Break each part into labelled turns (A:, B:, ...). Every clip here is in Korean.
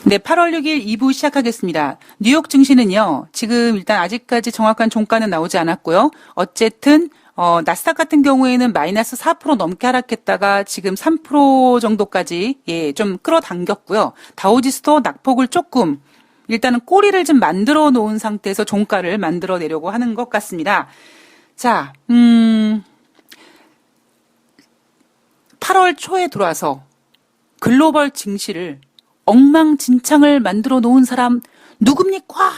A: 네, 8월 6일 2부 시작하겠습니다. 뉴욕 증시는요, 지금 일단 아직까지 정확한 종가는 나오지 않았고요. 어쨌든 나스닥 같은 경우에는 마이너스 4% 넘게 하락했다가 지금 3% 정도까지 좀 끌어당겼고요. 다우지수도 낙폭을 조금 일단은 꼬리를 좀 만들어 놓은 상태에서 종가를 만들어 내려고 하는 것 같습니다. 자, 8월 초에 들어와서 글로벌 증시를 엉망진창을 만들어 놓은 사람 누굽니까?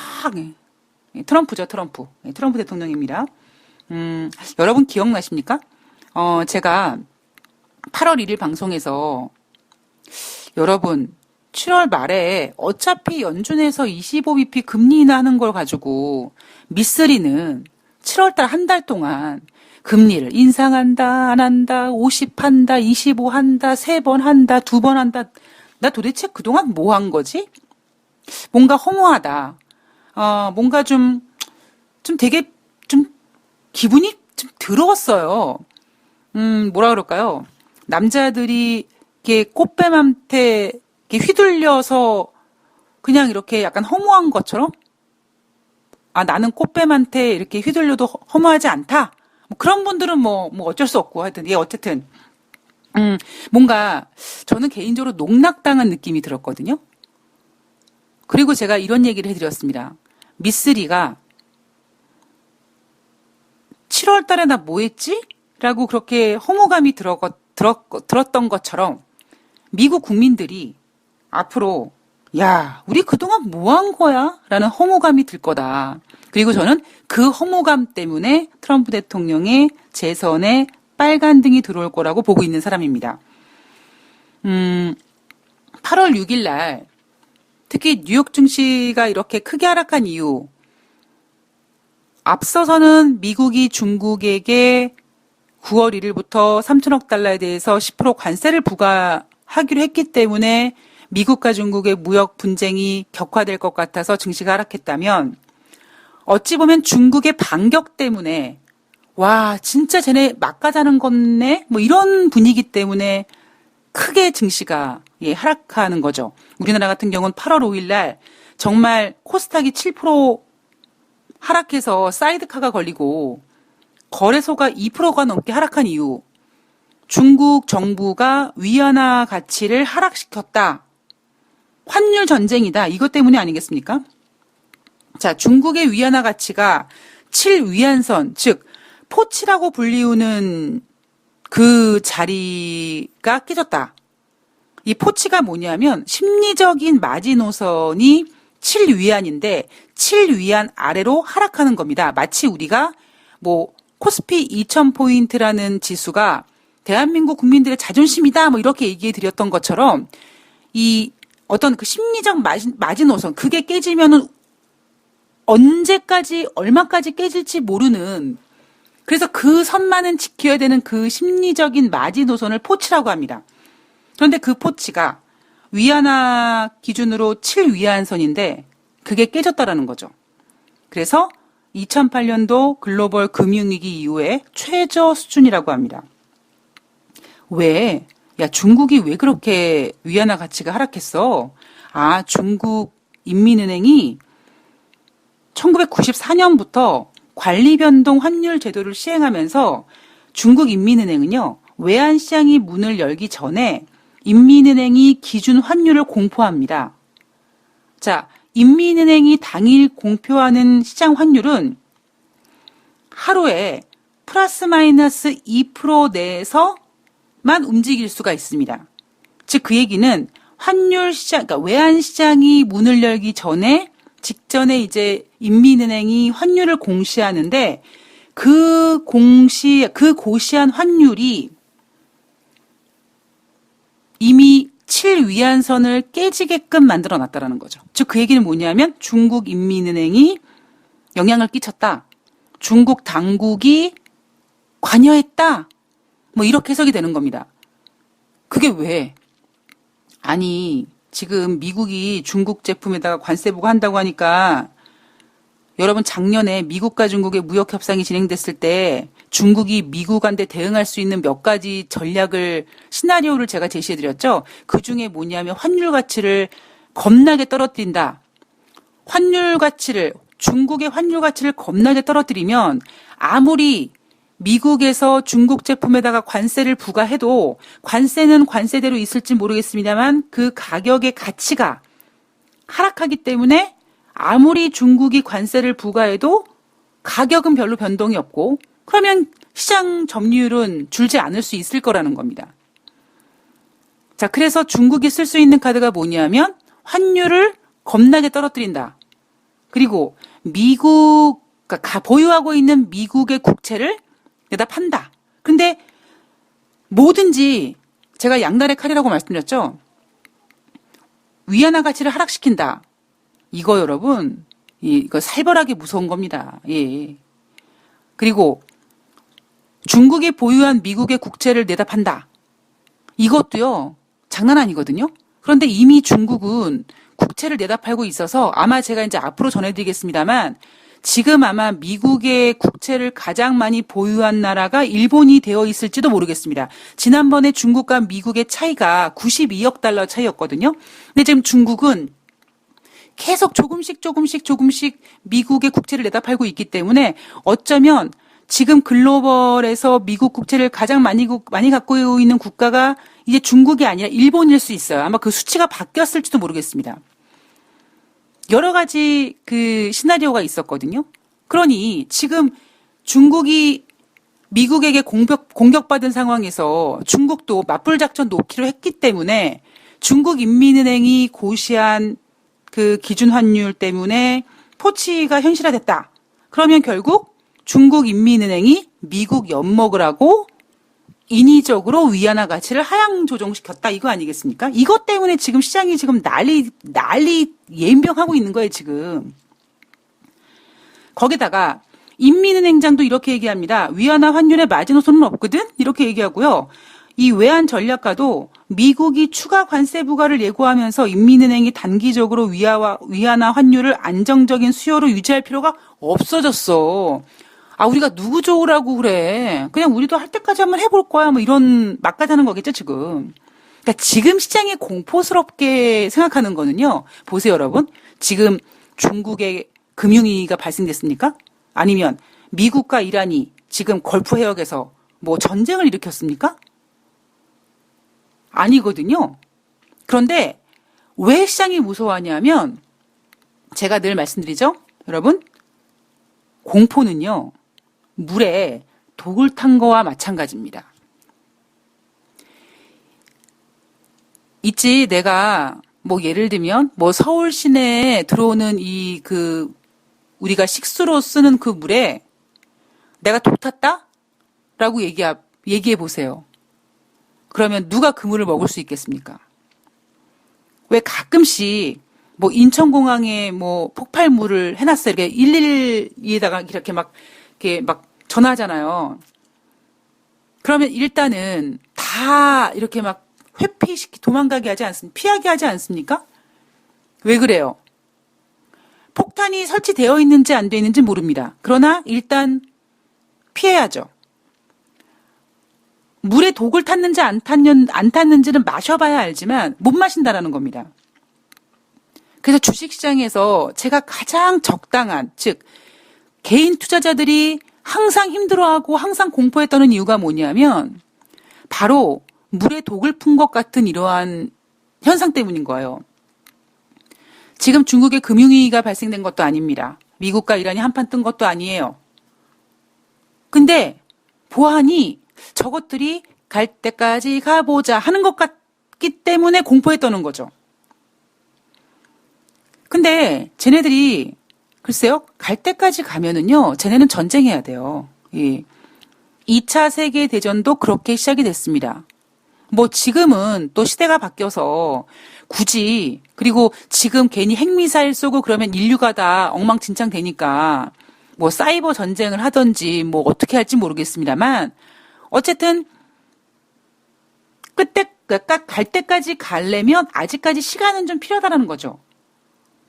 A: 트럼프죠, 트럼프. 트럼프 대통령입니다. 여러분 기억나십니까? 제가 8월 1일 방송에서 여러분 7월 말에 어차피 연준에서 25bp 금리 인하하는 걸 가지고 미쓰리는 7월달 한 달 동안 금리를 인상한다, 안 한다, 50 한다, 25 한다, 3번 한다, 2번 한다. 나 도대체 그동안 뭐 한 거지? 뭔가 허무하다. 뭔가 좀 되게 좀 기분이 좀 더러웠어요. 뭐라 그럴까요? 남자들이 이렇게 꽃뱀한테 이렇게 휘둘려서 그냥 이렇게 약간 허무한 것처럼? 나는 꽃뱀한테 이렇게 휘둘려도 허무하지 않다? 뭐 그런 분들은 뭐 어쩔 수 없고 하여튼, 어쨌든. 뭔가 저는 개인적으로 농락당한 느낌이 들었거든요. 그리고 제가 이런 얘기를 해드렸습니다. 미쓰리가 7월 달에 나 뭐 했지? 라고 그렇게 허무감이 들었던 것처럼 미국 국민들이 앞으로 야, 우리 그동안 뭐 한 거야? 라는 허무감이 들 거다. 그리고 저는 그 허무감 때문에 트럼프 대통령의 재선에 빨간 등이 들어올 거라고 보고 있는 사람입니다. 8월 6일 날 특히 뉴욕 증시가 이렇게 크게 하락한 이유, 앞서서는 미국이 중국에게 9월 1일부터 3천억 달러에 대해서 10% 관세를 부과하기로 했기 때문에 미국과 중국의 무역 분쟁이 격화될 것 같아서 증시가 하락했다면, 어찌 보면 중국의 반격 때문에 와, 진짜 쟤네 막가자는 건네? 뭐 이런 분위기 때문에 크게 증시가 하락하는 거죠. 우리나라 같은 경우는 8월 5일 날 정말 코스닥이 7% 하락해서 사이드카가 걸리고 거래소가 2%가 넘게 하락한 이유, 중국 정부가 위안화 가치를 하락시켰다. 환율 전쟁이다. 이것 때문에 아니겠습니까? 자, 중국의 위안화 가치가 7위안선, 즉 포치라고 불리우는 그 자리가 깨졌다. 이 포치가 뭐냐면 심리적인 마지노선이 7위안인데 7위안 아래로 하락하는 겁니다. 마치 우리가 뭐 코스피 2000포인트라는 지수가 대한민국 국민들의 자존심이다 뭐 이렇게 얘기해 드렸던 것처럼 이 어떤 그 심리적 마지노선, 그게 깨지면은 언제까지 얼마까지 깨질지 모르는, 그래서 그 선만은 지켜야 되는 그 심리적인 마지노선을 포치라고 합니다. 그런데 그 포치가 위안화 기준으로 7위안선인데 그게 깨졌다라는 거죠. 그래서 2008년도 글로벌 금융위기 이후에 최저 수준이라고 합니다. 왜? 야, 중국이 왜 그렇게 위안화 가치가 하락했어? 중국 인민은행이 1994년부터 관리변동 환율 제도를 시행하면서 중국 인민은행은요, 외환시장이 문을 열기 전에 인민은행이 기준 환율을 공포합니다. 자, 인민은행이 당일 공표하는 시장 환율은 하루에 플러스 마이너스 2% 내에서만 움직일 수가 있습니다. 즉, 그 얘기는 환율 시장, 그러니까 외환시장이 문을 열기 직전에 이제 인민은행이 환율을 공시하는데 그 고시한 환율이 이미 7위안선을 깨지게끔 만들어 놨다라는 거죠. 즉, 그 얘기는 뭐냐면 중국 인민은행이 영향을 끼쳤다. 중국 당국이 관여했다. 뭐 이렇게 해석이 되는 겁니다. 그게 왜? 아니, 지금 미국이 중국 제품에다가 관세 부과한다고 하니까 여러분 작년에 미국과 중국의 무역 협상이 진행됐을 때 중국이 미국한테 대응할 수 있는 몇 가지 시나리오를 제가 제시해드렸죠. 그 중에 뭐냐면 환율 가치를 겁나게 떨어뜨린다. 환율 가치를, 중국의 환율 가치를 겁나게 떨어뜨리면 아무리 미국에서 중국 제품에다가 관세를 부과해도 관세는 관세대로 있을지 모르겠습니다만 그 가격의 가치가 하락하기 때문에 아무리 중국이 관세를 부과해도 가격은 별로 변동이 없고 그러면 시장 점유율은 줄지 않을 수 있을 거라는 겁니다. 자, 그래서 중국이 쓸 수 있는 카드가 뭐냐면 환율을 겁나게 떨어뜨린다. 그리고 미국, 그러니까 보유하고 있는 미국의 국채를 내다 판다. 근데 뭐든지 제가 양날의 칼이라고 말씀드렸죠. 위안화 가치를 하락시킨다. 이거 여러분, 이거 살벌하게 무서운 겁니다. 예. 그리고 중국이 보유한 미국의 국채를 내다 판다. 이것도요, 장난 아니거든요. 그런데 이미 중국은 국채를 내다 팔고 있어서 아마 제가 이제 앞으로 전해드리겠습니다만 지금 아마 미국의 국채를 가장 많이 보유한 나라가 일본이 되어 있을지도 모르겠습니다. 지난번에 중국과 미국의 차이가 92억 달러 차이였거든요. 근데 지금 중국은 계속 조금씩 미국의 국채를 내다 팔고 있기 때문에 어쩌면 지금 글로벌에서 미국 국채를 가장 많이 갖고 있는 국가가 이제 중국이 아니라 일본일 수 있어요. 아마 그 수치가 바뀌었을지도 모르겠습니다. 여러 가지 그 시나리오가 있었거든요. 그러니 지금 중국이 미국에게 공격받은 상황에서 중국도 맞불 작전 놓기로 했기 때문에 중국 인민은행이 고시한 그 기준 환율 때문에 포치가 현실화됐다. 그러면 결국 중국 인민은행이 미국 엿먹을 하고 인위적으로 위안화 가치를 하향 조정시켰다. 이거 아니겠습니까? 이것 때문에 지금 시장이 지금 난리 예민병하고 있는 거예요, 지금. 거기다가 인민은행장도 이렇게 얘기합니다. 위안화 환율에 마지노선은 없거든? 이렇게 얘기하고요. 이 외환 전략가도 미국이 추가 관세 부과를 예고하면서 인민은행이 단기적으로 위안화 환율을 안정적인 수요로 유지할 필요가 없어졌어. 아, 우리가 누구 좋으라고 그래. 그냥 우리도 할 때까지 한번 해볼 거야. 뭐 이런 막가자는 거겠죠, 지금. 그러니까 지금 시장이 공포스럽게 생각하는 거는요. 보세요, 여러분. 지금 중국의 금융위기가 발생됐습니까? 아니면 미국과 이란이 지금 걸프 해역에서 뭐 전쟁을 일으켰습니까? 아니거든요. 그런데 왜 시장이 무서워하냐면 제가 늘 말씀드리죠. 여러분. 공포는요. 물에 독을 탄 거와 마찬가지입니다. 있지, 내가 뭐 예를 들면 뭐 서울 시내에 들어오는 우리가 식수로 쓰는 그 물에 내가 독 탔다? 라고 얘기해 보세요. 그러면 누가 그 물을 먹을 수 있겠습니까? 왜 가끔씩 뭐 인천공항에 뭐 폭발물을 해놨어요. 이렇게 112에다가 이렇게 막 전화하잖아요. 그러면 일단은 다 이렇게 막 도망가게 하지 않습니까? 피하게 하지 않습니까? 왜 그래요? 폭탄이 설치되어 있는지 안 되어 있는지 모릅니다. 그러나 일단 피해야죠. 물에 독을 탔는지 안 탔는지는 마셔봐야 알지만 못 마신다라는 겁니다. 그래서 주식시장에서 제가 가장 적당한, 즉 개인 투자자들이 항상 힘들어하고 항상 공포에 떠는 이유가 뭐냐면 바로 물에 독을 푼 것 같은 이러한 현상 때문인 거예요. 지금 중국의 금융위기가 발생된 것도 아닙니다. 미국과 이란이 한판 뜬 것도 아니에요. 근데 보아하니 저것들이 갈 때까지 가보자 하는 것 같기 때문에 공포에 떠는 거죠. 근데 쟤네들이 글쎄요, 갈 때까지 가면은요, 쟤네는 전쟁해야 돼요. 예. 2차 세계대전도 그렇게 시작이 됐습니다. 뭐 지금은 또 시대가 바뀌어서 굳이, 그리고 지금 괜히 핵미사일 쏘고 그러면 인류가 다 엉망진창 되니까 뭐 사이버 전쟁을 하든지 뭐 어떻게 할지 모르겠습니다만 어쨌든 갈 때까지 가려면 아직까지 시간은 좀 필요하다는 거죠.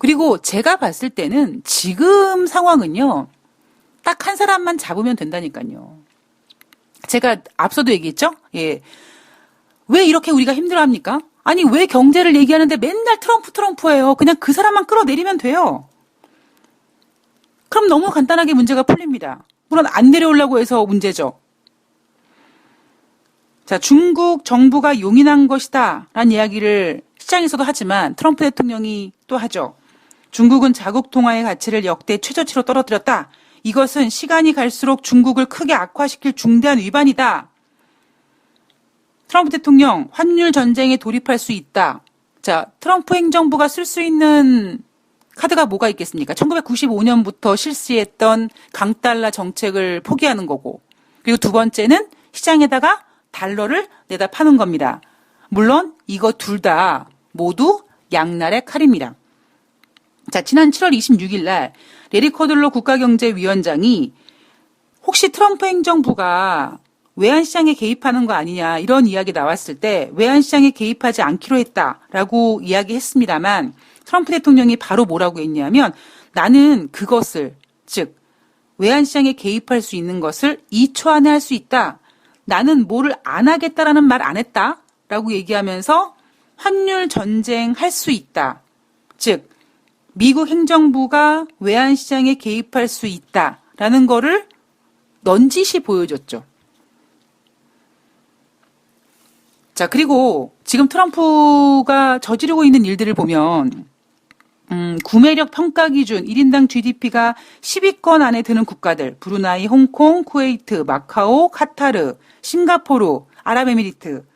A: 그리고 제가 봤을 때는 지금 상황은요, 딱 한 사람만 잡으면 된다니까요. 제가 앞서도 얘기했죠? 예. 왜 이렇게 우리가 힘들어 합니까? 아니, 왜 경제를 얘기하는데 맨날 트럼프예요. 그냥 그 사람만 끌어내리면 돼요. 그럼 너무 간단하게 문제가 풀립니다. 물론 안 내려오려고 해서 문제죠. 자, 중국 정부가 용인한 것이다 라는 이야기를 시장에서도 하지만 트럼프 대통령이 또 하죠. 중국은 자국 통화의 가치를 역대 최저치로 떨어뜨렸다. 이것은 시간이 갈수록 중국을 크게 악화시킬 중대한 위반이다. 트럼프 대통령 환율 전쟁에 돌입할 수 있다. 자, 트럼프 행정부가 쓸 수 있는 카드가 뭐가 있겠습니까? 1995년부터 실시했던 강달러 정책을 포기하는 거고, 그리고 두 번째는 시장에다가 달러를 내다 파는 겁니다. 물론 이거 둘 다 모두 양날의 칼입니다. 자, 지난 7월 26일 날 레리 커들로 국가경제위원장이 혹시 트럼프 행정부가 외환시장에 개입하는 거 아니냐 이런 이야기 나왔을 때 외환시장에 개입하지 않기로 했다라고 이야기했습니다만 트럼프 대통령이 바로 뭐라고 했냐면 나는 그것을 즉 외환시장에 개입할 수 있는 것을 2초 안에 할 수 있다. 나는 뭐를 안 하겠다라는 말 안 했다라고 얘기하면서 환율 전쟁 할 수 있다. 즉 미국 행정부가 외환시장에 개입할 수 있다라는 거를 넌지시 보여줬죠. 자, 그리고 지금 트럼프가 저지르고 있는 일들을 보면 구매력 평가 기준 1인당 GDP가 10위권 안에 드는 국가들 브루나이, 홍콩, 쿠웨이트, 마카오, 카타르, 싱가포르, 아랍에미리트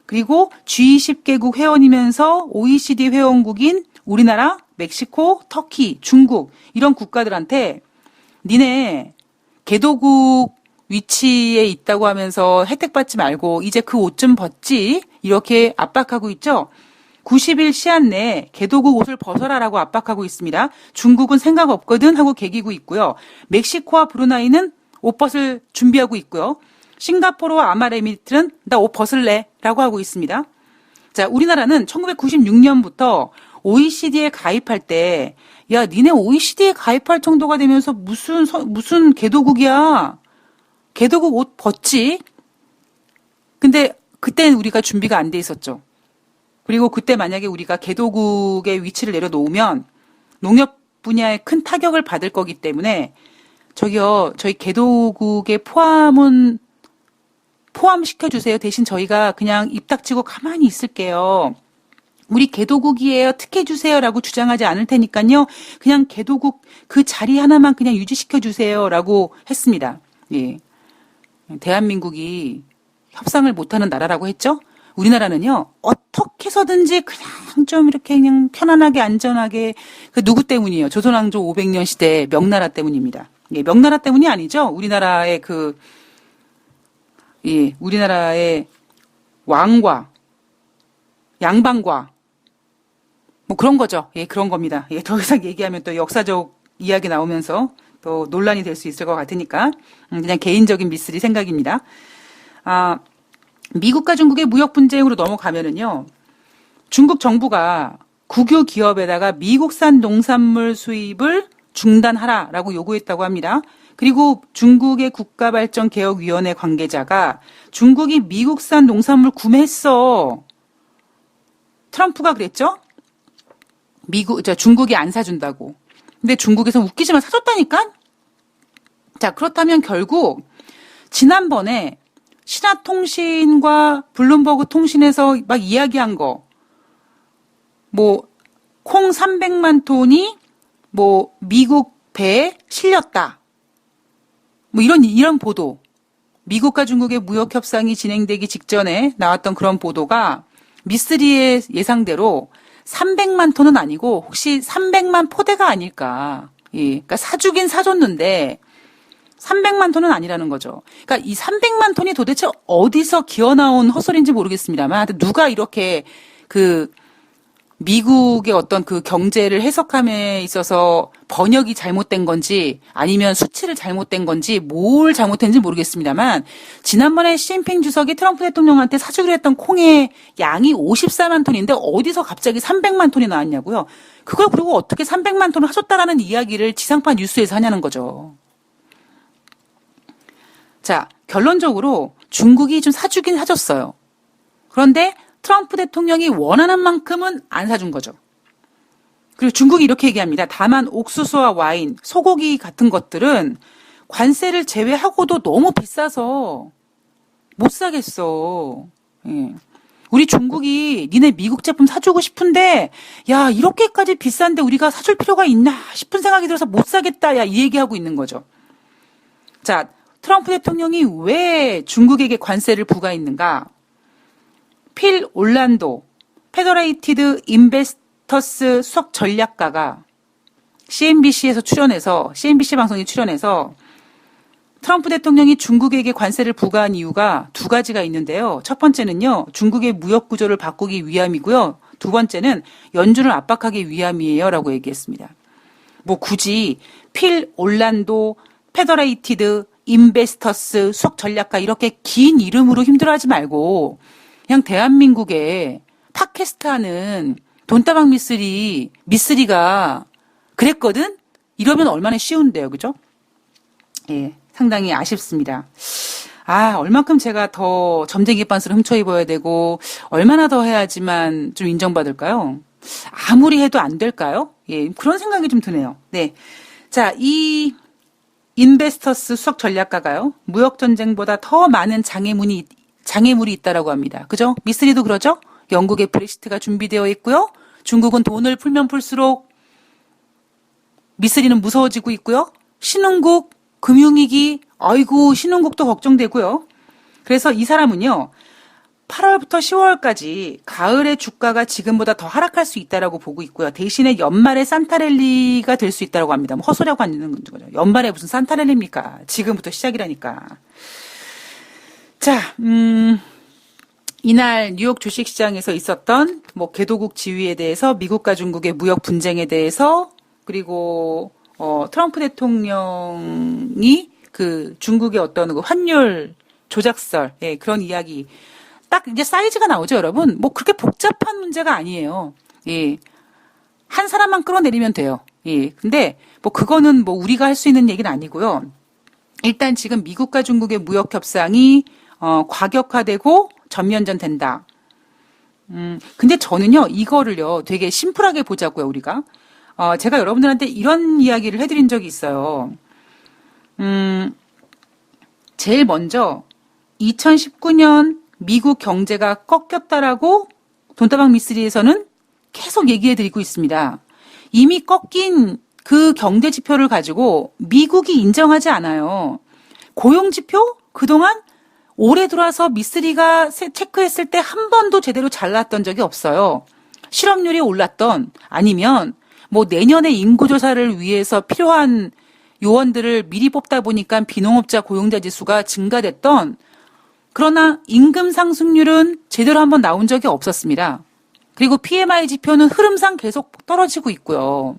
A: 그리고 G20개국 회원이면서 OECD 회원국인 우리나라, 멕시코, 터키, 중국 이런 국가들한테 니네 개도국 위치에 있다고 하면서 혜택 받지 말고 이제 그 옷 좀 벗지 이렇게 압박하고 있죠. 90일 시한 내에 개도국 옷을 벗어라라고 압박하고 있습니다. 중국은 생각 없거든 하고 개기고 있고요. 멕시코와 브루나이는 옷 벗을 준비하고 있고요. 싱가포르와 아랍에미리트는 나 옷 벗을래 라고 하고 있습니다. 자, 우리나라는 1996년부터 OECD에 가입할 때 야, 니네 OECD에 가입할 정도가 되면서 무슨 개도국이야. 개도국 옷 벗지? 근데 그때는 우리가 준비가 안 돼 있었죠. 그리고 그때 만약에 우리가 개도국의 위치를 내려놓으면 농협 분야에 큰 타격을 받을 거기 때문에 저희 개도국의 포함시켜주세요. 대신 저희가 그냥 입 닥치고 가만히 있을게요. 우리 개도국이에요. 특혜주세요라고 주장하지 않을 테니까요. 그냥 개도국 그 자리 하나만 그냥 유지시켜주세요라고 했습니다. 예. 대한민국이 협상을 못하는 나라라고 했죠. 우리나라는요 어떻게 해서든지 그냥 좀 이렇게 그냥 편안하게 안전하게 그 누구 때문이에요? 조선왕조 500년 시대 명나라 때문입니다. 예, 명나라 때문이 아니죠. 우리나라의 우리나라의 왕과 양반과 뭐 그런 거죠. 예, 그런 겁니다. 예, 더 이상 얘기하면 또 역사적 이야기 나오면서 또 논란이 될 수 있을 것 같으니까 그냥 개인적인 미쓰리 생각입니다. 미국과 중국의 무역 분쟁으로 넘어가면은요. 중국 정부가 국유 기업에다가 미국산 농산물 수입을 중단하라라고 요구했다고 합니다. 그리고 중국의 국가발전개혁위원회 관계자가 중국이 미국산 농산물 구매했어. 트럼프가 그랬죠? 중국이 안 사준다고. 근데 중국에서 웃기지만 사줬다니까? 자, 그렇다면 결국 지난번에 신화통신과 블룸버그 통신에서 막 이야기한 거, 콩 300만 톤이 미국 배에 실렸다. 이런 보도. 미국과 중국의 무역 협상이 진행되기 직전에 나왔던 그런 보도가 미쓰리의 예상대로 300만 톤은 아니고 혹시 300만 포대가 아닐까. 예, 그러니까 사주긴 사줬는데 300만 톤은 아니라는 거죠. 그러니까 이 300만 톤이 도대체 어디서 기어나온 헛소리인지 모르겠습니다만 누가 이렇게 미국의 어떤 그 경제를 해석함에 있어서 번역이 잘못된 건지 아니면 수치를 잘못된 건지 뭘 잘못했는지 모르겠습니다만 지난번에 시진핑 주석이 트럼프 대통령한테 사주기로 했던 콩의 양이 54만 톤인데 어디서 갑자기 300만 톤이 나왔냐고요. 그걸 그리고 어떻게 300만 톤을 하셨다라는 이야기를 지상파 뉴스에서 하냐는 거죠. 자, 결론적으로 중국이 좀 사주긴 사줬어요. 그런데 트럼프 대통령이 원하는 만큼은 안 사준 거죠. 그리고 중국이 이렇게 얘기합니다. 다만 옥수수와 와인, 소고기 같은 것들은 관세를 제외하고도 너무 비싸서 못 사겠어. 예. 우리 중국이 니네 미국 제품 사주고 싶은데 야 이렇게까지 비싼데 우리가 사줄 필요가 있나 싶은 생각이 들어서 못 사겠다. 야 이 얘기하고 있는 거죠. 자, 트럼프 대통령이 왜 중국에게 관세를 부과했는가? 필 올란도 페더레이티드 인베스터스 수석 전략가가 CNBC 방송에 출연해서 트럼프 대통령이 중국에게 관세를 부과한 이유가 두 가지가 있는데요. 첫 번째는요, 중국의 무역 구조를 바꾸기 위함이고요. 두 번째는 연준을 압박하기 위함이에요라고 얘기했습니다. 뭐 굳이 필 올란도 페더레이티드 인베스터스 수석 전략가 이렇게 긴 이름으로 힘들어하지 말고 그냥 대한민국에 팟캐스트 하는 돈다방 미쓰리가 그랬거든? 이러면 얼마나 쉬운데요, 그죠? 예, 상당히 아쉽습니다. 얼만큼 제가 더 점쟁이 빤스를 훔쳐 입어야 되고, 얼마나 더 해야지만 좀 인정받을까요? 아무리 해도 안 될까요? 예, 그런 생각이 좀 드네요. 네. 자, 이 인베스터스 수석 전략가가요, 무역전쟁보다 더 많은 장애물이 있다라고 합니다. 그죠? 미쓰리도 그러죠? 영국의 브렉시트가 준비되어 있고요. 중국은 돈을 풀면 풀수록 미쓰리는 무서워지고 있고요. 신흥국, 금융위기, 신흥국도 걱정되고요. 그래서 이 사람은요, 8월부터 10월까지 가을의 주가가 지금보다 더 하락할 수 있다라고 보고 있고요. 대신에 연말에 산타랠리가 될 수 있다라고 합니다. 뭐 헛소리하고 앉는 거죠. 연말에 무슨 산타랠리입니까? 지금부터 시작이라니까. 자, 이날 뉴욕 주식시장에서 있었던 뭐 개도국 지위에 대해서 미국과 중국의 무역 분쟁에 대해서 그리고 트럼프 대통령이 그 중국의 어떤 그 환율 조작설, 예, 그런 이야기. 딱 이제 사이즈가 나오죠, 여러분. 뭐 그렇게 복잡한 문제가 아니에요. 예. 한 사람만 끌어내리면 돼요. 예. 근데 뭐 그거는 뭐 우리가 할 수 있는 얘기는 아니고요. 일단 지금 미국과 중국의 무역 협상이 과격화되고 전면전 된다. 근데 저는요, 이거를요, 되게 심플하게 보자고요, 우리가. 제가 여러분들한테 이런 이야기를 해드린 적이 있어요. 제일 먼저 2019년 미국 경제가 꺾였다라고 돈다방 미쓰리에서는 계속 얘기해드리고 있습니다. 이미 꺾인 그 경제 지표를 가지고 미국이 인정하지 않아요. 고용 지표? 그동안 올해 들어와서 미쓰리가 체크했을 때 한 번도 제대로 잘 나왔던 적이 없어요. 실업률이 올랐던 아니면 뭐 내년에 인구조사를 위해서 필요한 요원들을 미리 뽑다 보니까 비농업자 고용자 지수가 증가됐던 그러나 임금 상승률은 제대로 한번 나온 적이 없었습니다. 그리고 PMI 지표는 흐름상 계속 떨어지고 있고요.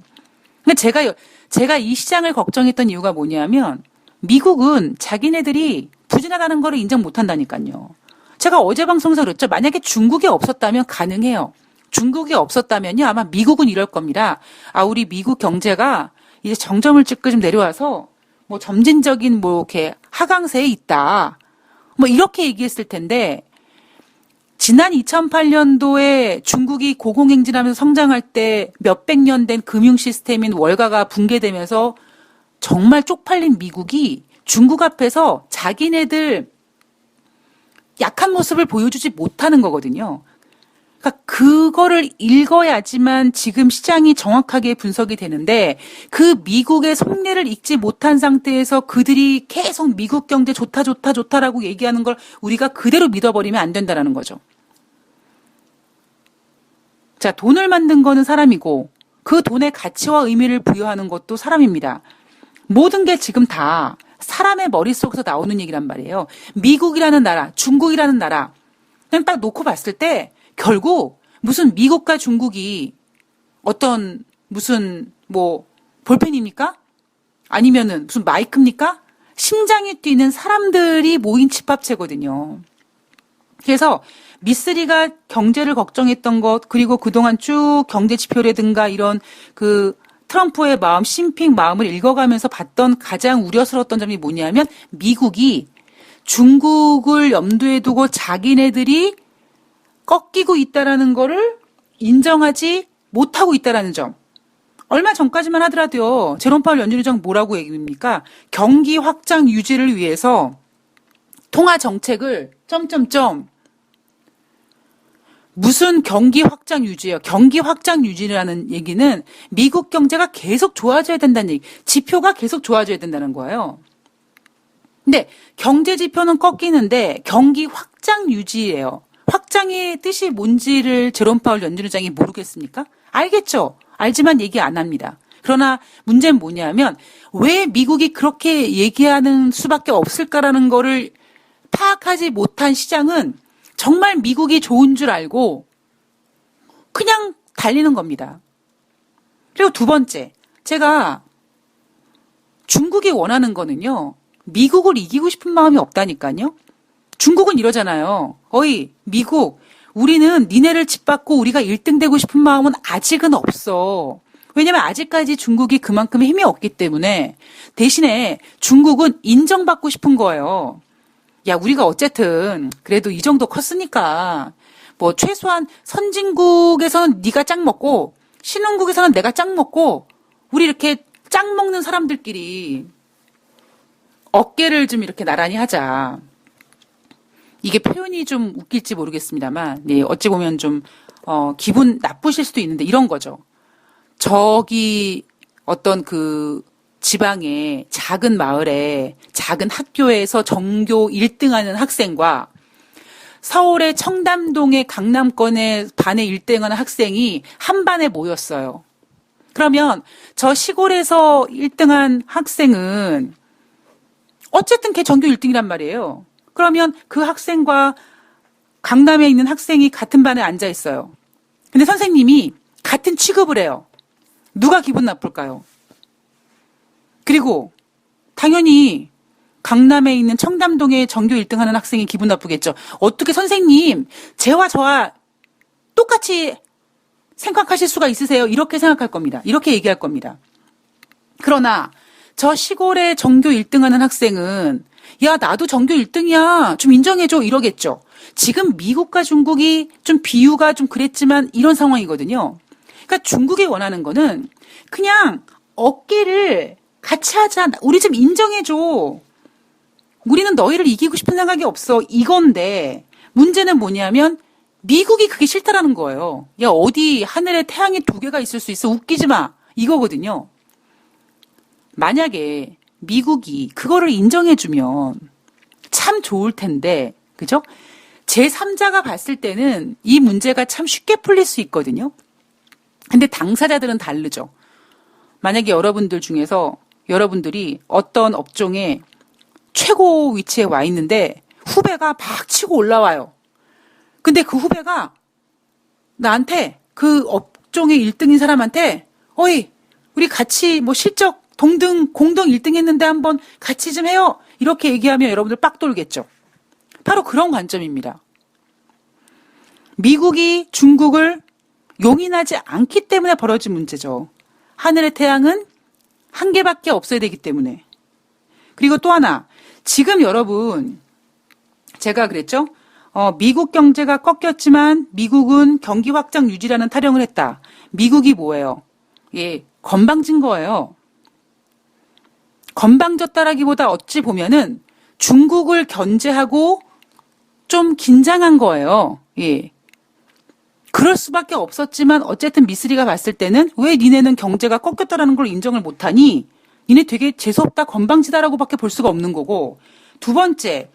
A: 근데 제가 이 시장을 걱정했던 이유가 뭐냐면 미국은 자기네들이 부진하다는 거를 인정 못한다니까요. 제가 어제 방송에서 그랬죠. 만약에 중국이 없었다면 가능해요. 중국이 없었다면요. 아마 미국은 이럴 겁니다. 우리 미국 경제가 이제 정점을 찍고 좀 내려와서 뭐 점진적인 뭐 이렇게 하강세에 있다. 뭐 이렇게 얘기했을 텐데 지난 2008년도에 중국이 고공행진하면서 성장할 때 몇백 년 된 금융 시스템인 월가가 붕괴되면서 정말 쪽팔린 미국이 중국 앞에서 자기네들 약한 모습을 보여주지 못하는 거거든요. 그러니까 그거를 읽어야지만 지금 시장이 정확하게 분석이 되는데 그 미국의 속내를 읽지 못한 상태에서 그들이 계속 미국 경제 좋다라고 얘기하는 걸 우리가 그대로 믿어버리면 안 된다는 거죠. 자, 돈을 만든 거는 사람이고 그 돈의 가치와 의미를 부여하는 것도 사람입니다. 모든 게 지금 다 사람의 머릿속에서 나오는 얘기란 말이에요. 미국이라는 나라, 중국이라는 나라 그냥 딱 놓고 봤을 때 결국 무슨 미국과 중국이 어떤 무슨 뭐 볼펜입니까? 아니면은 무슨 마이크입니까? 심장이 뛰는 사람들이 모인 집합체거든요. 그래서 미쓰리가 경제를 걱정했던 것 그리고 그동안 쭉 경제 지표라든가 이런 그 트럼프의 마음, 심핑 마음을 읽어가면서 봤던 가장 우려스러웠던 점이 뭐냐면 미국이 중국을 염두에 두고 자기네들이 꺾이고 있다라는 거를 인정하지 못하고 있다라는 점. 얼마 전까지만 하더라도요. 제롬 파월 연준 의장 뭐라고 얘기합니까? 경기 확장 유지를 위해서 통화 정책을 점점점 무슨 경기 확장 유지예요? 경기 확장 유지라는 얘기는 미국 경제가 계속 좋아져야 된다는 얘기, 지표가 계속 좋아져야 된다는 거예요. 근데 경제 지표는 꺾이는데 경기 확장 유지예요. 확장의 뜻이 뭔지를 제롬 파월 연준 의장이 모르겠습니까? 알겠죠. 알지만 얘기 안 합니다. 그러나 문제는 뭐냐면 왜 미국이 그렇게 얘기하는 수밖에 없을까라는 거를 파악하지 못한 시장은 정말 미국이 좋은 줄 알고 그냥 달리는 겁니다. 그리고 두 번째, 제가 중국이 원하는 거는요. 미국을 이기고 싶은 마음이 없다니까요. 중국은 이러잖아요. 어이, 미국, 우리는 니네를 짓밟고 우리가 1등 되고 싶은 마음은 아직은 없어. 왜냐면 아직까지 중국이 그만큼 힘이 없기 때문에 대신에 중국은 인정받고 싶은 거예요. 야, 우리가 어쨌든 그래도 이 정도 컸으니까 뭐 최소한 선진국에서는 네가 짱 먹고 신흥국에서는 내가 짱 먹고 우리 이렇게 짱 먹는 사람들끼리 어깨를 좀 이렇게 나란히 하자. 이게 표현이 좀 웃길지 모르겠습니다만, 네, 어찌 보면 좀 기분 나쁘실 수도 있는데 이런 거죠. 저기 어떤 그 지방의 작은 마을에 작은 학교에서 전교 1등하는 학생과 서울의 청담동의 강남권의 반에 1등하는 학생이 한 반에 모였어요. 그러면 저 시골에서 1등한 학생은 어쨌든 걔 전교 1등이란 말이에요. 그러면 그 학생과 강남에 있는 학생이 같은 반에 앉아 있어요. 근데 선생님이 같은 취급을 해요. 누가 기분 나쁠까요? 그리고 당연히 강남에 있는 청담동에 전교 1등 하는 학생이 기분 나쁘겠죠. 어떻게 선생님, 쟤와 저와 똑같이 생각하실 수가 있으세요? 이렇게 생각할 겁니다. 이렇게 얘기할 겁니다. 그러나 저 시골에 전교 1등 하는 학생은 야, 나도 전교 1등이야. 좀 인정해줘. 이러겠죠. 지금 미국과 중국이 좀 비유가 좀 그랬지만 이런 상황이거든요. 그러니까 중국이 원하는 거는 그냥 어깨를 같이 하자. 우리 좀 인정해줘. 우리는 너희를 이기고 싶은 생각이 없어. 이건데 문제는 뭐냐면 미국이 그게 싫다라는 거예요. 야, 어디 하늘에 태양이 2개가 있을 수 있어. 웃기지 마. 이거거든요. 만약에 미국이 그거를 인정해주면 참 좋을 텐데, 그죠? 제3자가 봤을 때는 이 문제가 참 쉽게 풀릴 수 있거든요. 근데 당사자들은 다르죠. 만약에 여러분들 중에서 여러분들이 어떤 업종에 최고 위치에 와 있는데 후배가 막 치고 올라와요. 근데 그 후배가 나한테 그 업종의 1등인 사람한테 어이, 우리 같이 뭐 실적 공동 1등 했는데 한번 같이 좀 해요. 이렇게 얘기하면 여러분들 빡 돌겠죠. 바로 그런 관점입니다. 미국이 중국을 용인하지 않기 때문에 벌어진 문제죠. 하늘의 태양은 한 개밖에 없어야 되기 때문에. 그리고 또 하나, 지금 여러분, 제가 그랬죠? 미국 경제가 꺾였지만 미국은 경기 확장 유지라는 타령을 했다. 미국이 뭐예요? 예, 건방진 거예요. 건방졌다라기보다 어찌 보면은 중국을 견제하고 좀 긴장한 거예요. 예. 그럴 수밖에 없었지만 어쨌든 미쓰리가 봤을 때는 왜 니네는 경제가 꺾였다라는 걸 인정을 못하니? 니네 되게 재수없다, 건방지다라고밖에 볼 수가 없는 거고. 두 번째,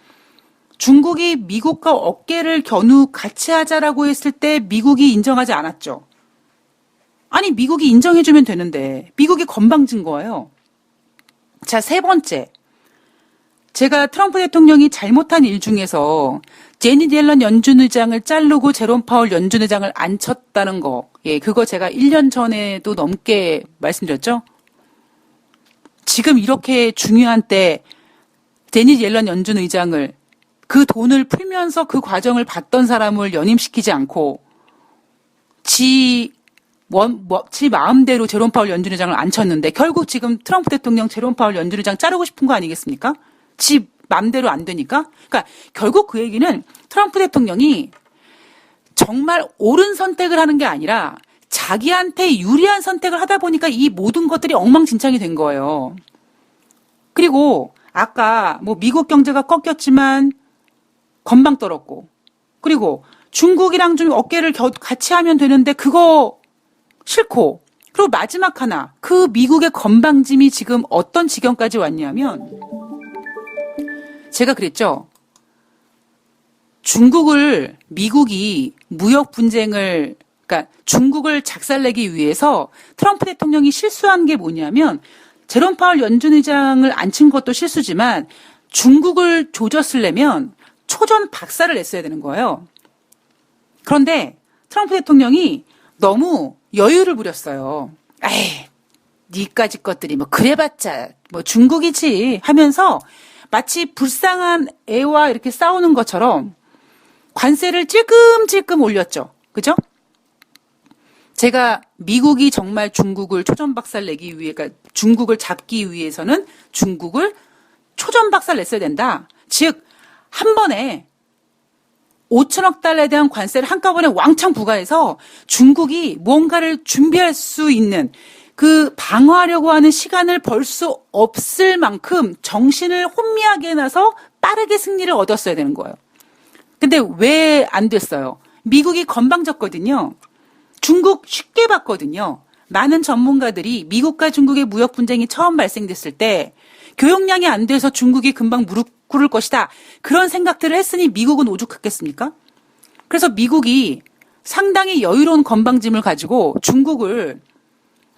A: 중국이 미국과 어깨를 겨누 같이 하자라고 했을 때 미국이 인정하지 않았죠. 아니, 미국이 인정해주면 되는데 미국이 건방진 거예요. 자, 세 번째. 제가 트럼프 대통령이 잘못한 일 중에서 제니 옐런 연준 의장을 자르고 제롬 파월 연준 의장을 앉혔다는 거. 예, 그거 제가 1년 전에도 넘게 말씀드렸죠. 지금 이렇게 중요한 때 제니 옐런 연준 의장을 그 돈을 풀면서 그 과정을 봤던 사람을 연임시키지 않고 지 마음대로 제롬 파월 연준 의장을 앉혔는데 결국 지금 트럼프 대통령 제롬 파월 연준 의장 자르고 싶은 거 아니겠습니까? 지 마음대로 안 되니까. 그러니까 결국 그 얘기는 트럼프 대통령이 정말 옳은 선택을 하는 게 아니라 자기한테 유리한 선택을 하다 보니까 이 모든 것들이 엉망진창이 된 거예요. 그리고 아까 뭐 미국 경제가 꺾였지만 건방 떨었고, 그리고 중국이랑 좀 어깨를 같이 하면 되는데 그거 싫고, 그리고 마지막 하나, 그 미국의 건방짐이 지금 어떤 지경까지 왔냐면, 제가 그랬죠. 미국이 무역 분쟁을, 그러니까 중국을 작살내기 위해서 트럼프 대통령이 실수한 게 뭐냐면, 제롬 파월 연준 의장을 앉힌 것도 실수지만 중국을 조졌으려면 초전 박살을 냈어야 되는 거예요. 그런데 트럼프 대통령이 너무 여유를 부렸어요. 에이, 니까지 것들이 뭐 그래봤자 뭐 중국이지 하면서 마치 불쌍한 애와 이렇게 싸우는 것처럼 관세를 찔끔찔끔 올렸죠. 그죠? 제가 미국이 정말 중국을 초전박살 내기 위해, 그러니까 중국을 잡기 위해서는 중국을 초전박살 냈어야 된다. 즉, 한 번에 5천억 달러에 대한 관세를 한꺼번에 왕창 부과해서 중국이 뭔가를 준비할 수 있는 그 방어하려고 하는 시간을 벌 수 없을 만큼 정신을 혼미하게 해놔서 빠르게 승리를 얻었어야 되는 거예요. 근데 왜 안 됐어요? 미국이 건방졌거든요. 중국 쉽게 봤거든요. 많은 전문가들이 미국과 중국의 무역 분쟁이 처음 발생됐을 때 교역량이 안 돼서 중국이 금방 무릎 꿇을 것이다. 그런 생각들을 했으니 미국은 오죽했겠습니까? 그래서 미국이 상당히 여유로운 건방짐을 가지고 중국을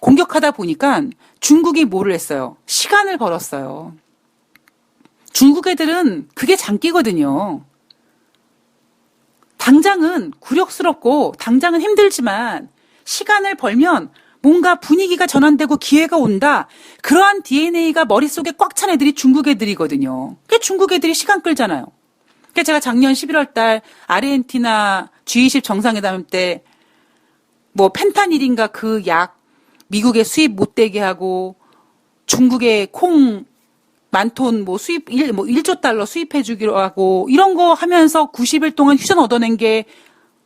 A: 공격하다 보니까 중국이 뭐를 했어요? 시간을 벌었어요. 중국 애들은 그게 장기거든요. 당장은 굴욕스럽고 당장은 힘들지만 시간을 벌면 뭔가 분위기가 전환되고 기회가 온다. 그러한 DNA가 머릿속에 꽉 찬 애들이 중국 애들이거든요. 그게 중국 애들이 시간 끌잖아요. 그래서 제가 작년 11월 달 아르헨티나 G20 정상회담 때 뭐 펜타닐인가 그 약 미국에 수입 못되게 하고 중국에 콩 만톤 뭐 수입 1조 달러 수입해 주기로 하고 이런 거 하면서 90일 동안 휴전 얻어낸 게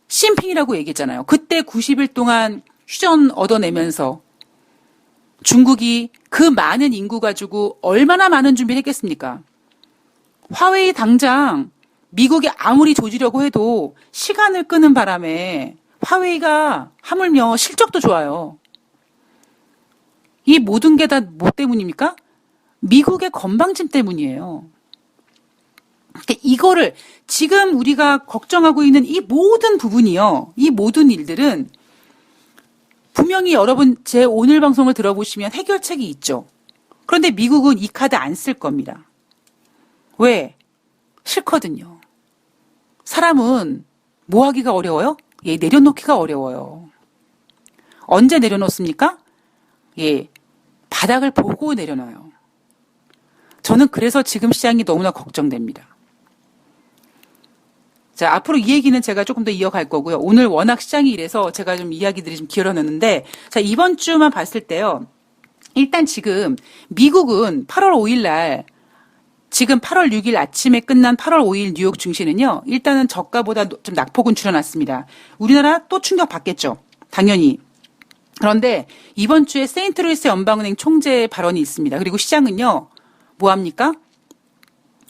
A: 시진핑이라고 얘기했잖아요. 그때 90일 동안 휴전 얻어내면서 중국이 그 많은 인구 가지고 얼마나 많은 준비를 했겠습니까? 화웨이 당장 미국이 아무리 조지려고 해도 시간을 끄는 바람에 화웨이가 하물며 실적도 좋아요. 이 모든 게 다 뭐 때문입니까? 미국의 건방짐 때문이에요. 그러니까 이거를 지금 우리가 걱정하고 있는 이 모든 부분이요. 이 모든 일들은 분명히 여러분 제 오늘 방송을 들어보시면 해결책이 있죠. 그런데 미국은 이 카드 안 쓸 겁니다. 왜? 싫거든요. 사람은 뭐 하기가 어려워요? 예, 내려놓기가 어려워요. 언제 내려놓습니까? 예, 바닥을 보고 내려놔요. 저는 그래서 지금 시장이 너무나 걱정됩니다. 자, 앞으로 이 얘기는 제가 조금 더 이어갈 거고요. 오늘 워낙 시장이 이래서 제가 좀 이야기들이 좀 길어졌는데, 자, 이번 주만 봤을 때요. 일단 지금 미국은 8월 5일 날, 지금 8월 6일 아침에 끝난 8월 5일 뉴욕 증시는요. 일단은 저가보다 좀 낙폭은 줄여놨습니다. 우리나라 또 충격 받겠죠. 당연히. 그런데 이번 주에 세인트루이스 연방은행 총재 발언이 있습니다. 그리고 시장은요. 뭐합니까?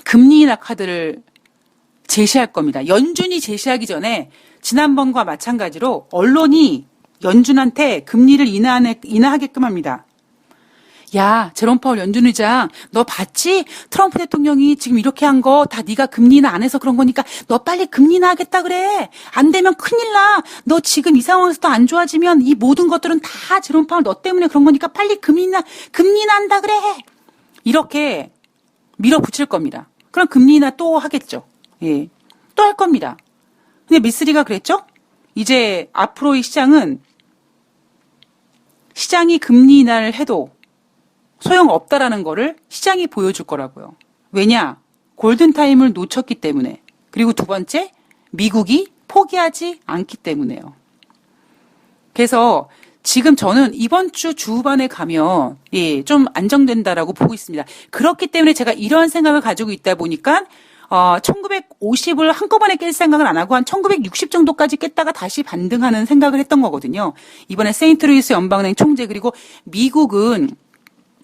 A: 금리 인하 카드를 제시할 겁니다. 연준이 제시하기 전에 지난번과 마찬가지로 언론이 연준한테 금리를 인하하게끔 합니다. 야, 제롬 파월 연준 의장, 너 봤지? 트럼프 대통령이 지금 이렇게 한 거 다 네가 금리 인하 안 해서 그런 거니까 너 빨리 금리 인하 하겠다 그래. 안 되면 큰일 나. 너 지금 이 상황에서 더 안 좋아지면 이 모든 것들은 다 제롬 파월 너 때문에 그런 거니까 빨리 금리 인하 한다 그래. 이렇게 밀어붙일 겁니다. 그럼 금리 인하 또 하겠죠. 예. 또 할 겁니다. 근데 미쓰리가 그랬죠? 이제 앞으로의 시장은 시장이 금리 인하를 해도 소용없다라는 거를 시장이 보여줄 거라고요. 왜냐? 골든타임을 놓쳤기 때문에. 그리고 두 번째, 미국이 포기하지 않기 때문에요. 그래서 지금 저는 이번 주 주후반에 가면 좀 안정된다라고 보고 있습니다. 그렇기 때문에 제가 이런 생각을 가지고 있다 보니까 1950을 한꺼번에 깰 생각은 안 하고 한 1960 정도까지 깼다가 다시 반등하는 생각을 했던 거거든요. 이번에 세인트루이스 연방은행 총재 그리고 미국은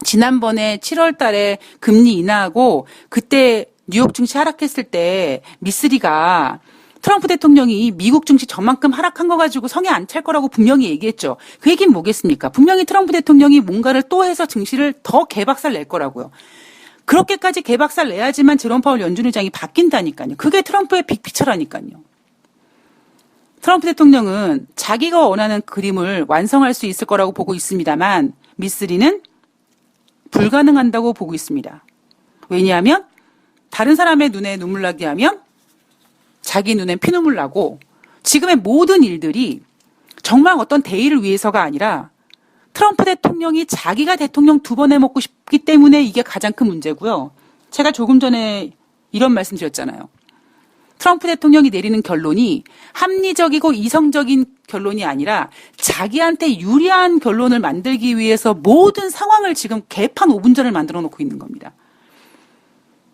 A: 지난번에 7월 달에 금리 인하하고 그때 뉴욕 증시 하락했을 때 미쓰리가 트럼프 대통령이 미국 증시 저만큼 하락한 거 가지고 성에 안 찰 거라고 분명히 얘기했죠. 그 얘기는 뭐겠습니까? 분명히 트럼프 대통령이 뭔가를 또 해서 증시를 더 개박살 낼 거라고요. 그렇게까지 개박살 내야지만 제롬 파월 연준 의장이 바뀐다니까요. 그게 트럼프의 빅피처라니까요. 트럼프 대통령은 자기가 원하는 그림을 완성할 수 있을 거라고 보고 있습니다만 미쓰리는 불가능한다고 보고 있습니다. 왜냐하면 다른 사람의 눈에 눈물 나게 하면 자기 눈엔 피눈물 나고 지금의 모든 일들이 정말 어떤 대의를 위해서가 아니라 트럼프 대통령이 자기가 대통령 2번 해먹고 싶기 때문에 이게 가장 큰 문제고요. 제가 조금 전에 이런 말씀 드렸잖아요. 트럼프 대통령이 내리는 결론이 합리적이고 이성적인 결론이 아니라 자기한테 유리한 결론을 만들기 위해서 모든 상황을 지금 개판 5분 전을 만들어 놓고 있는 겁니다.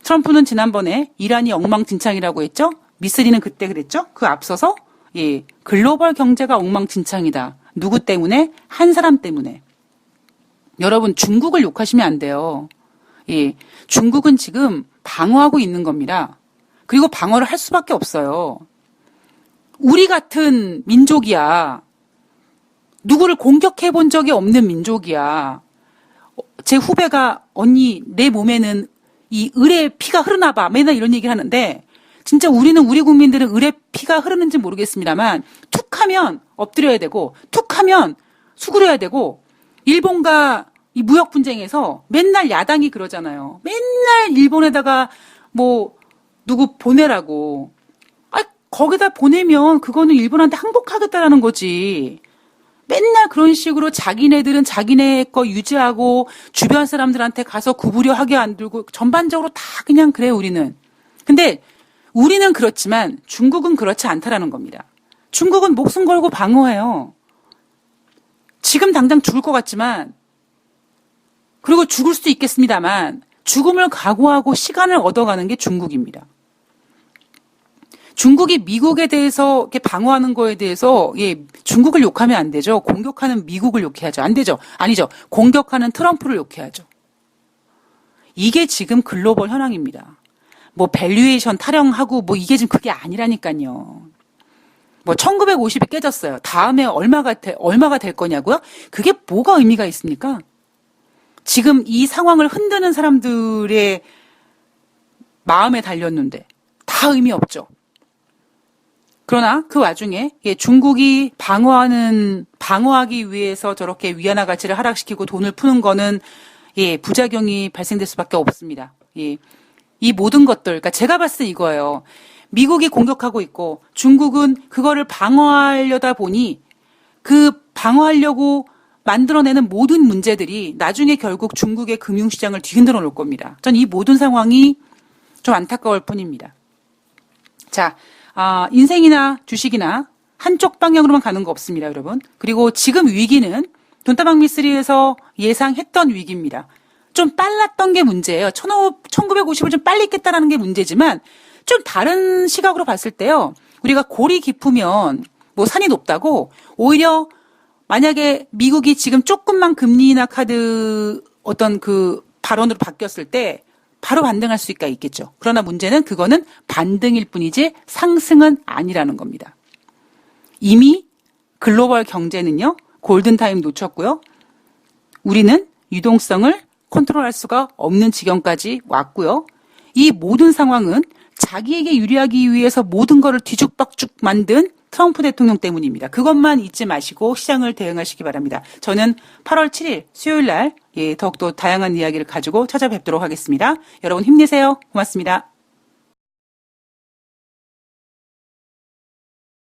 A: 트럼프는 지난번에 이란이 엉망진창이라고 했죠. 미쓰리는 그때 그랬죠. 그 앞서서 글로벌 경제가 엉망진창이다. 누구 때문에? 한 사람 때문에. 여러분 중국을 욕하시면 안 돼요. 중국은 지금 방어하고 있는 겁니다. 그리고 방어를 할 수밖에 없어요. 우리 같은 민족이야. 누구를 공격해 본 적이 없는 민족이야. 제 후배가 언니 내 몸에는 이 을의 피가 흐르나 봐. 맨날 이런 얘기를 하는데 진짜 우리 국민들은 을의 피가 흐르는지 모르겠습니다만 툭 하면 엎드려야 되고 툭 하면 수그려야 되고 일본과 이 무역 분쟁에서 맨날 야당이 그러잖아요. 맨날 일본에다가 뭐 누구 보내라고. 거기다 보내면 그거는 일본한테 항복하겠다라는 거지. 맨날 그런 식으로 자기네들은 자기네 거 유지하고 주변 사람들한테 가서 구부려 하게 안 들고 전반적으로 다 그냥 그래요, 우리는. 근데 우리는 그렇지만 중국은 그렇지 않다라는 겁니다. 중국은 목숨 걸고 방어해요. 지금 당장 죽을 것 같지만 그리고 죽을 수도 있겠습니다만 죽음을 각오하고 시간을 얻어가는 게 중국입니다. 중국이 미국에 대해서 이렇게 방어하는 거에 대해서 중국을 욕하면 안 되죠. 공격하는 미국을 욕해야죠. 안 되죠. 아니죠. 공격하는 트럼프를 욕해야죠. 이게 지금 글로벌 현황입니다. 뭐 밸류에이션 타령하고 뭐 이게 지금 그게 아니라니까요. 뭐 1950이 깨졌어요. 다음에 얼마가 될 거냐고요? 그게 뭐가 의미가 있습니까? 지금 이 상황을 흔드는 사람들의 마음에 달렸는데 다 의미 없죠. 그러나 그 와중에 중국이 방어하기 위해서 저렇게 위안화 가치를 하락시키고 돈을 푸는 거는 부작용이 발생될 수밖에 없습니다. 이 모든 것들, 그러니까 제가 봤을 때 이거예요. 미국이 공격하고 있고 중국은 그거를 방어하려다 보니 그 방어하려고 만들어내는 모든 문제들이 나중에 결국 중국의 금융시장을 뒤흔들어 놓을 겁니다. 전 이 모든 상황이 좀 안타까울 뿐입니다. 자, 인생이나 주식이나 한쪽 방향으로만 가는 거 없습니다, 여러분. 그리고 지금 위기는 돈다방 미쓰리에서 예상했던 위기입니다. 좀 빨랐던 게 문제예요. 1950을 좀 빨리 깼다라는 게 문제지만 좀 다른 시각으로 봤을 때요. 우리가 골이 깊으면 뭐 산이 높다고 오히려 만약에 미국이 지금 조금만 금리 인하 카드 어떤 그 발언으로 바뀌었을 때 바로 반등할 수가 있겠죠. 그러나 문제는 그거는 반등일 뿐이지 상승은 아니라는 겁니다. 이미 글로벌 경제는요. 골든타임 놓쳤고요. 우리는 유동성을 컨트롤할 수가 없는 지경까지 왔고요. 이 모든 상황은 자기에게 유리하기 위해서 모든 것을 뒤죽박죽 만든 트럼프 대통령 때문입니다. 그것만 잊지 마시고 시장을 대응하시기 바랍니다. 저는 8월 7일 수요일 날 더욱더 다양한 이야기를 가지고 찾아뵙도록 하겠습니다. 여러분 힘내세요. 고맙습니다.